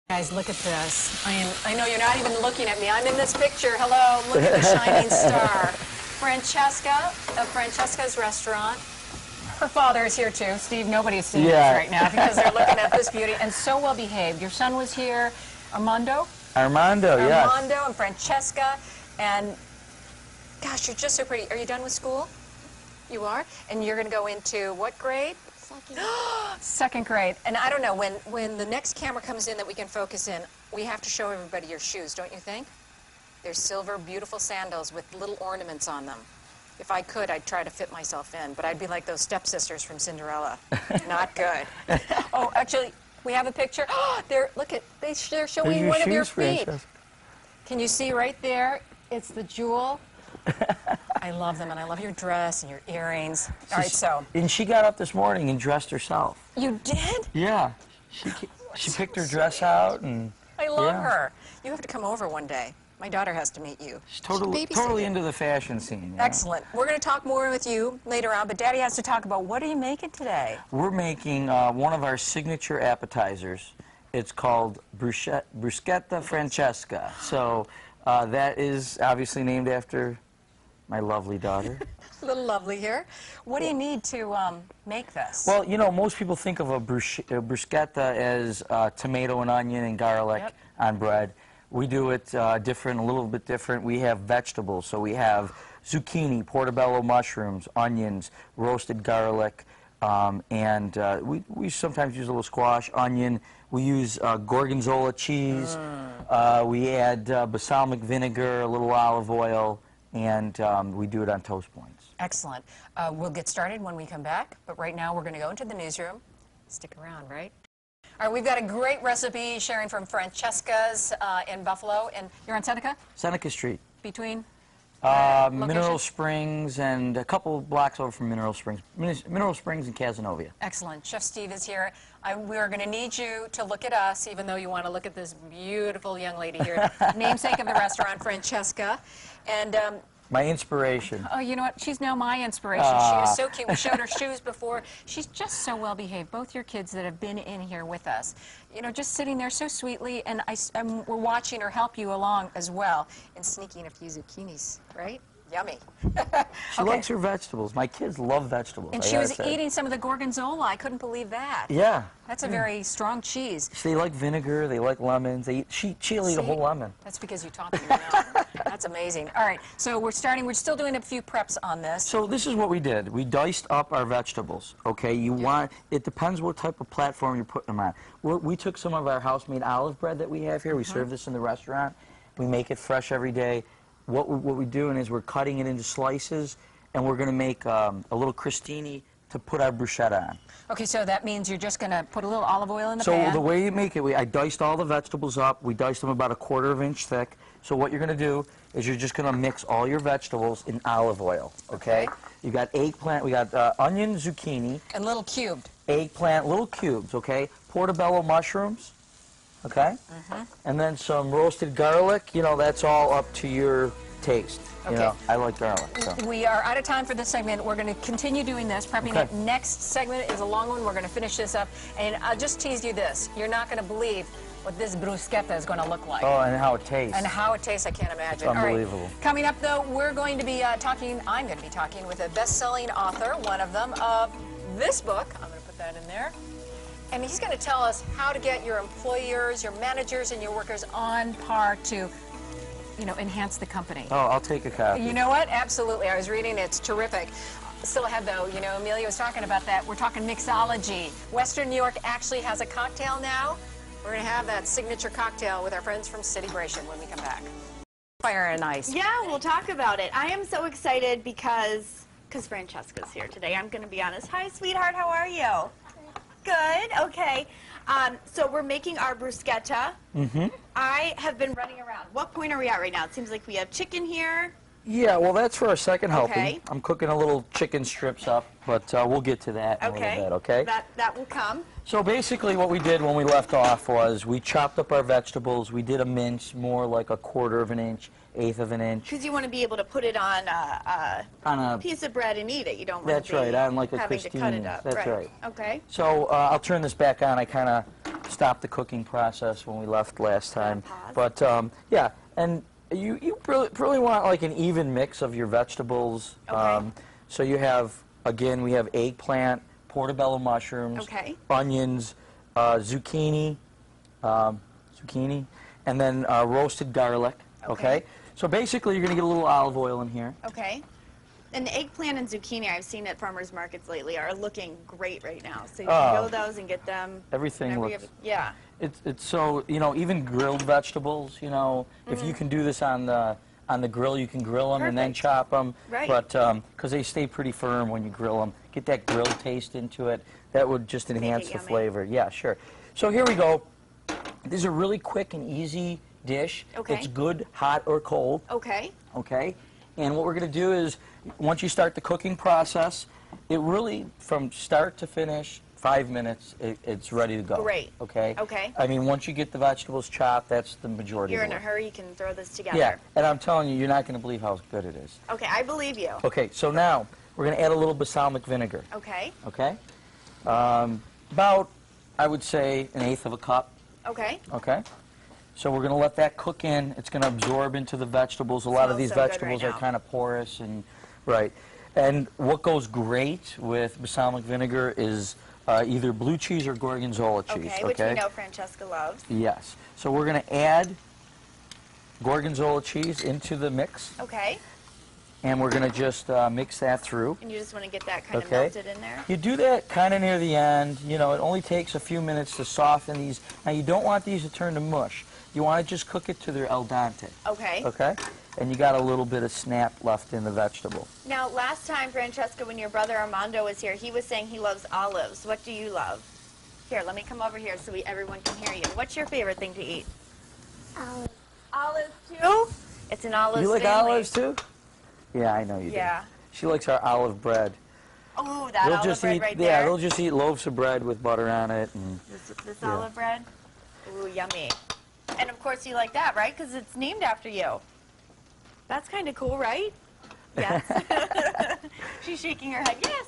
Guys, look at this. I know you're not even looking at me. I'm in this picture. Hello, look at the shining star. Francesca of Francesca's restaurant. Her father is here too. Steve, nobody's seeing this right now because they're looking at this beauty. And so well behaved. Your son was here, Armando? Armando, yes. Armando and Francesca. And gosh, you're just so pretty. Are you done with school? You are? And you're going to go into what grade? Second grade. And I don't know, when the next camera comes in that we can focus in, we have to show everybody your shoes, don't you think? They're silver, beautiful sandals with little ornaments on them. If I could, I'd try to fit myself in, but I'd be like those stepsisters from Cinderella. Not good. Oh, actually, we have a picture. Oh, they're showing one of your feet. Francesca. Can you see right there? It's the jewel. I love them, and I love your dress and your earrings. All right, so. And she got up this morning and dressed herself. You did? Yeah. She picked her dress out, and I love her. You have to come over one day. My daughter has to meet you. She's totally into the fashion scene. Yeah. Excellent. We're going to talk more with you later on, but Daddy has to talk about what are you making today? We're making one of our signature appetizers. It's called Bruschetta Francesca. So that is obviously named after my lovely daughter. A little lovely here. What do you need to make this? Well, you know, most people think of a bruschetta as tomato and onion and garlic on bread. We do it different, a little bit different. We have vegetables, so we have zucchini, portobello mushrooms, onions, roasted garlic, and we sometimes use a little squash, onion. We use gorgonzola cheese. We add balsamic vinegar, a little olive oil, and we do it on toast points. Excellent. We'll get started when we come back, but right now we're going to go into the newsroom. Stick around, right? All right, we've got a great recipe sharing from Francesca's in Buffalo, and you're on Seneca? Seneca Street. Between? Mineral Springs and a couple blocks over from Mineral Springs. Mineral Springs and Casanova. Excellent. Chef Steve is here. We are going to need you to look at us, even though you want to look at this beautiful young lady here, namesake of the restaurant, Francesca. And my inspiration. Oh, you know what? She's now my inspiration. She is so cute. We showed her shoes before. She's just so well behaved. Both your kids that have been in here with us, you know, just sitting there so sweetly, and we're watching her help you along as well in sneaking a few zucchinis, right? Yummy. She likes her vegetables. My kids love vegetables. And she was eating some of the gorgonzola. I couldn't believe that. Yeah. That's a very strong cheese. They like vinegar. They like lemons. She'll eat a whole lemon. That's because you taught them, you know. That's amazing. All right, so we're still doing a few preps on this. So this is what we did. We diced up our vegetables, okay? It depends what type of platform you're putting them on. We took some of our house-made olive bread that we have here. We serve this in the restaurant. We make it fresh every day. What we're doing is we're cutting it into slices, and we're going to make a little crostini to put our bruschetta on. Okay, so that means you're just going to put a little olive oil in the pan? So the way you make it, I diced all the vegetables up. We diced them about 1/4 inch thick. So what you're going to do is you're just going to mix all your vegetables in olive oil, okay? You got eggplant, we got onion, zucchini. And little cubed. Eggplant, little cubes, okay? Portobello mushrooms. Okay? And then some roasted garlic. You know, that's all up to your taste. Okay. You know, I like garlic. So. We are out of time for this segment. We're going to continue doing this, prepping it. Next segment is a long one. We're going to finish this up. And I'll just tease you this. You're not going to believe what this bruschetta is going to look like. Oh, and how it tastes. And how it tastes, I can't imagine. It's unbelievable. All right. Coming up, though, we're going to be I'm going to be talking with a best-selling author, one of them, of this book. I'm going to put that in there. And he's going to tell us how to get your employers, your managers, and your workers on par to, you know, enhance the company. Oh, I'll take a copy. You know what? Absolutely. I was reading it. It's terrific. Still ahead, though, you know, Amelia was talking about that. We're talking mixology. Western New York actually has a cocktail now. We're going to have that signature cocktail with our friends from Citybration when we come back. Fire and ice. Yeah, we'll talk about it. I am so excited because Francesca's here today. I'm going to be honest. Hi, sweetheart. How are you? Good. Okay. So we're making our bruschetta. I have been running around. What point are we at right now? It seems like we have chicken here. Yeah, well, that's for our second helping. I'm cooking a little chicken strips up, but we'll get to that in a little bit, okay? That will come. So basically what we did when we left off was we chopped up our vegetables. We did a mince, more like 1/4 inch, 1/8 inch. Because you want to be able to put it on a piece of bread and eat it. You don't want to be having like a to cut it up. That's right. Okay. So I'll turn this back on. I kind of stopped the cooking process when we left last time. Pause. But yeah, and you really want like an even mix of your vegetables. Okay. So you have, again, we have eggplant, portobello mushrooms, Okay. onions, zucchini, and then roasted garlic. Okay. Okay. So basically, you're going to get a little olive oil in here. Okay. And the eggplant and zucchini I've seen at farmers markets lately are looking great right now. So you can go those and get them. Everything whenever you looks. have- yeah. It's so, you know, even grilled vegetables, you know, if you can do this on the grill, you can grill them and then Perfect. chop them. Right. But because they stay pretty firm when you grill them, get that grilled taste into it. That would just enhance the yummy. flavor. Yeah, sure. So here we go. This is a really quick and easy dish. Okay. It's good, hot or cold. Okay. Okay. And what we're going to do is, once you start the cooking process, it really, from start to finish, 5 minutes, it's ready to go. Great. Okay? Okay. I mean, once you get the vegetables chopped, that's the majority You're of in the a work. hurry, you can throw this together. Yeah, and I'm telling you, you're not going to believe how good it is. Okay, I believe you. Okay, so now we're going to add a little balsamic vinegar. Okay. Okay? About, I would say, 1/8 of a cup. Okay. Okay? So we're going to let that cook in. It's going to absorb into the vegetables. A lot of Smells these so good vegetables right are now. kind of porous and right. And what goes great with balsamic vinegar is either blue cheese or gorgonzola cheese. Okay, which we know Francesca loves. Yes. So we're going to add gorgonzola cheese into the mix, Okay. and we're going to just mix that through. And you just want to get that kind of Okay. melted in there? You do that kind of near the end. You know, it only takes a few minutes to soften these. Now, you don't want these to turn to mush. You want to just cook it to their al dente. Okay. Okay? And you got a little bit of snap left in the vegetable. Now, last time, Francesca, when your brother Armando was here, he was saying he loves olives. What do you love? Here, let me come over here so everyone can hear you. What's your favorite thing to eat? Olive. Olives, too? It's an olive You like family. olives too? Yeah, I know you Yeah. do. She likes our olive bread. Oh, that They'll olive just bread eat, right yeah, there. they'll just eat loaves of bread with butter on it. And This Yeah. olive bread? Ooh, yummy. And of course you like that, right? Because it's named after you. That's kind of cool, right? Yes. She's shaking her head. Yes.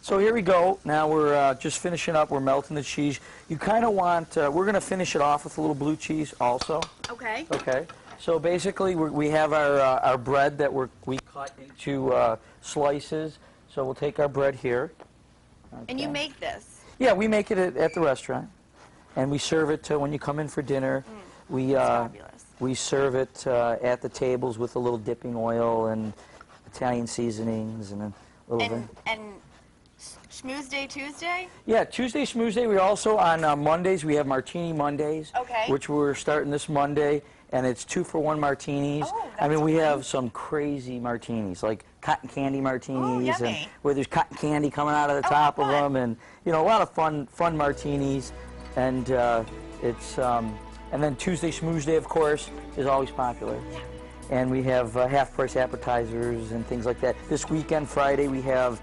So here we go. Now we're just finishing up. We're melting the cheese. You kind of want, we're going to finish it off with a little blue cheese also. Okay. Okay. So basically we have our bread that we cut into slices. So we'll take our bread here. And you Okay. make this. Yeah, we make it at the restaurant. And we serve it when you come in for dinner. We Fabulous. we serve it at the tables with a little dipping oil and Italian seasonings and a little bit. And Schmooze Day Tuesday? Yeah, Tuesday, Schmooze Day. We also, on Mondays, we have Martini Mondays, Okay. which we're starting this Monday, and it's 2-for-1 martinis. Oh, I mean, that's we fun. have some crazy martinis, like cotton candy martinis, and yummy. where there's cotton candy coming out of the Oh, top of fun. them, and you know, a lot of fun martinis, and it's and then Tuesday, Schmooze Day, of course, is always popular. Yeah. And we have half-price appetizers and things like that. This weekend, Friday, we have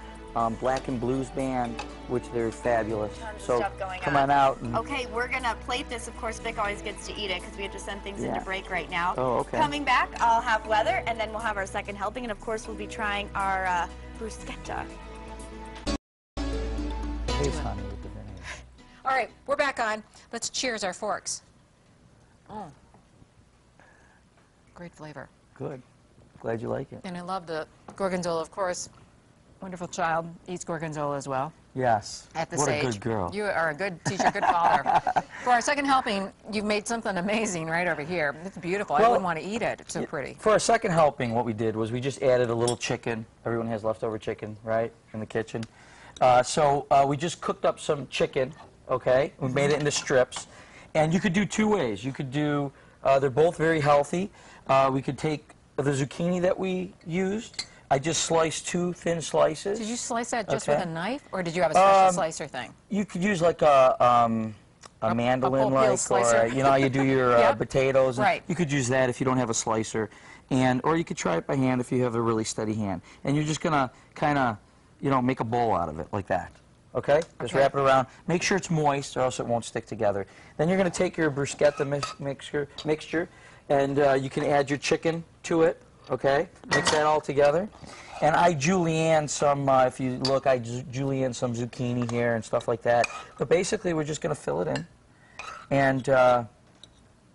Black and Blues Band, which they're fabulous. Tons of So stuff going come on. on out. And, Okay, we're going to plate this. Of course, Vic always gets to eat it because we have to send things Yeah. into break right now. Oh, okay. Coming back, I'll have weather, and then we'll have our second helping, and of course, we'll be trying our bruschetta. Taste honey with the vinegar. All right, we're back on. Let's cheers our forks. Oh. Great flavor. Good. Glad you like it. And I love the gorgonzola, of course. Wonderful child eats gorgonzola as well Yes. at this what age. a good girl. You are a good teacher, good father. For our second helping, you've made something amazing right over here. It's beautiful. I Well, wouldn't want to eat it. It's so pretty. For our second helping, what we did was we just added a little chicken. Everyone has leftover chicken, right, in the kitchen. So we just cooked up some chicken, okay? We made it into strips. And you could do two ways. You could do, they're both very healthy. We could take the zucchini that we used. I just sliced 2 thin slices. Did you slice that just Okay. with a knife, or did you have a special slicer thing? You could use like a mandolin, peel like, slicer. or you know how you do your Yep. potatoes. Right. You could use that if you don't have a slicer, or you could try it by hand if you have a really steady hand. And you're just gonna kind of, you know, make a bowl out of it like that. Okay? Just Okay. wrap it around. Make sure it's moist, or else it won't stick together. Then you're gonna take your bruschetta mixture, and you can add your chicken to it. Okay? Mix that all together. And I julienne some, if you look, I julienne some zucchini here and stuff like that. But basically, we're just going to fill it in. And,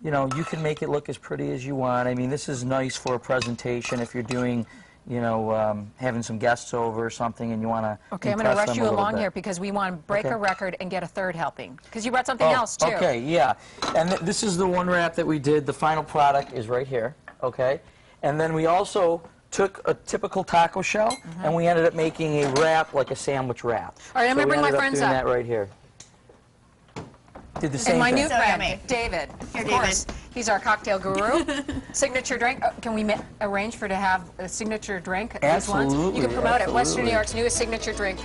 you know, you can make it look as pretty as you want. I mean, this is nice for a presentation if you're doing, you know, having some guests over or something and you want to Okay, I'm going to rush you along here because we want to break a record and get a third helping. Because you brought something else, too. Okay, yeah. And this is the one wrap that we did. The final product is right here, okay? And then we also took a typical taco shell and we ended up making a wrap like a sandwich wrap. All right, I'm going to bring my friends doing up. that right here. Did the same And my thing. new friend, David. Here, of course. He's our cocktail guru. Signature drink. Can we arrange for to have a signature drink at least once? Absolutely. You can promote it. Western New Absolutely. York's newest signature drink,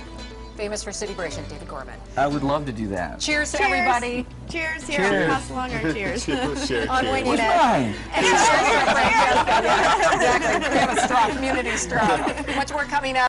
famous for City Bration, David Gorman. I would love to do that. Cheers to everybody. Cheers. Here, Cheers. pass along our cheers. On winging What's it. mine? And cheers to Francesca. Yeah, exactly. We have a straw, community straw. Much more coming up.